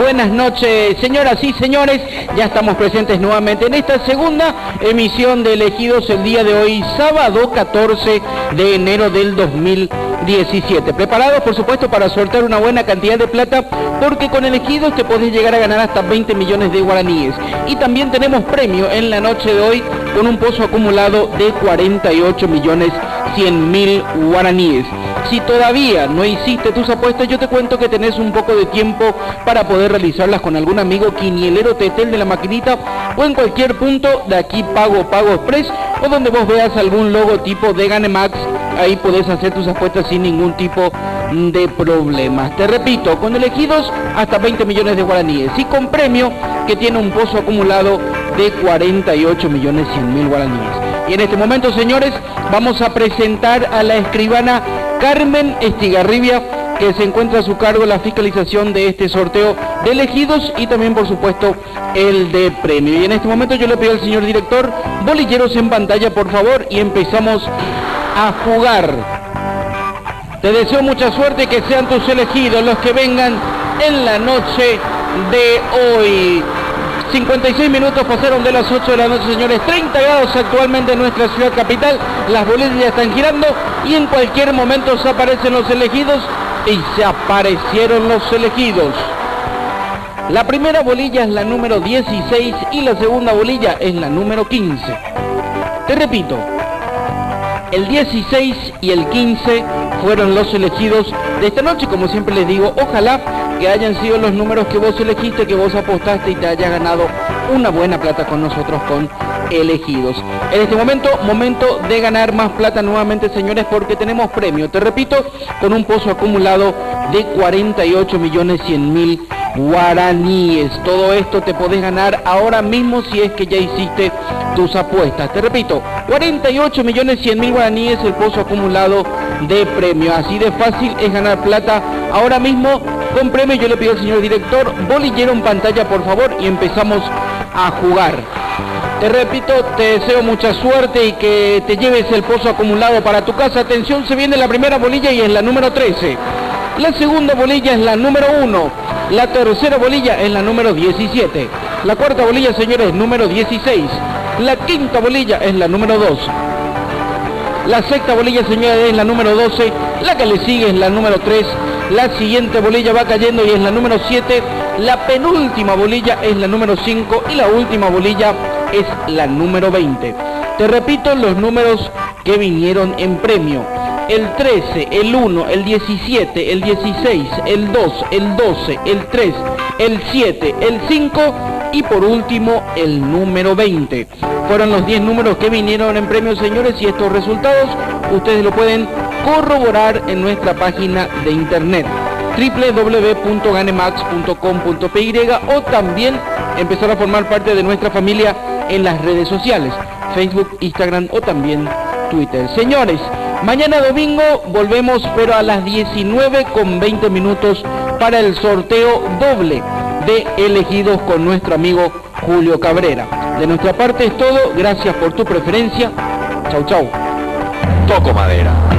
buenas noches, señoras y señores. Ya estamos presentes nuevamente en esta segunda emisión de Elegidos el día de hoy, sábado 14 de enero del 2017. Preparados, por supuesto, para sortear una buena cantidad de plata, porque con Elegidos te podés llegar a ganar hasta 20 millones de guaraníes. Y también tenemos premio en la noche de hoy con un pozo acumulado de 48.100.000 guaraníes. Si todavía no hiciste tus apuestas, yo te cuento que tenés un poco de tiempo para poder realizarlas con algún amigo quinielero tetel de la maquinita o en cualquier punto de aquí Pago Express o donde vos veas algún logotipo de Ganemax. Ahí podés hacer tus apuestas sin ningún tipo de problemas. Te repito, con Elegidos hasta 20 millones de guaraníes y con premio que tiene un pozo acumulado de 48.100.000 guaraníes. Y en este momento, señores, vamos a presentar a la escribana Carmen Estigarribia, que se encuentra a su cargo la fiscalización de este sorteo de Elegidos y también, por supuesto, el de premio. Y en este momento yo le pido al señor director, bolilleros en pantalla, por favor, y empezamos a jugar. Te deseo mucha suerte, que sean tus elegidos los que vengan en la noche de hoy. 56 minutos pasaron de las 8 de la noche, señores. 30 grados actualmente en nuestra ciudad capital. Las bolillas ya están girando y en cualquier momento se aparecen los elegidos y se aparecieron los elegidos. La primera bolilla es la número 16 y la segunda bolilla es la número 15. Te repito, el 16 y el 15 fueron los elegidos de esta noche. Como siempre les digo, ojalá que hayan sido los números que vos elegiste, que vos apostaste y te hayas ganado una buena plata con nosotros con Elegidos. En este momento de ganar más plata nuevamente, señores, porque tenemos premio, te repito, con un pozo acumulado de 48.100.000 guaraníes. Todo esto te podés ganar ahora mismo si es que ya hiciste tus apuestas. Te repito, 48.100.000 guaraníes el pozo acumulado de premio. Así de fácil es ganar plata ahora mismo con premio. Yo le pido al señor director, bolillero en pantalla, por favor, y empezamos a jugar. Te repito, te deseo mucha suerte y que te lleves el pozo acumulado para tu casa. Atención, se viene la primera bolilla y es la número 13. La segunda bolilla es la número 1. La tercera bolilla es la número 17. La cuarta bolilla, señores, número 16. La quinta bolilla es la número 2. La sexta bolilla, señores, es la número 12. La que le sigue es la número 3. La siguiente bolilla va cayendo y es la número 7. La penúltima bolilla es la número 5 y la última bolilla es la número 20. Te repito los números que vinieron en premio. El 13, el 1, el 17, el 16, el 2, el 12, el 3, el 7, el 5 y por último el número 20. Fueron los 10 números que vinieron en premio, señores, y estos resultados ustedes lo pueden corroborar en nuestra página de internet www.ganemax.com.py o también empezar a formar parte de nuestra familia en las redes sociales, Facebook, Instagram o también Twitter. Señores, mañana domingo volvemos, pero a las 19:20 para el sorteo doble de Elegidos con nuestro amigo Julio Cabrera. De nuestra parte es todo, gracias por tu preferencia. Chau, chau. Toco madera.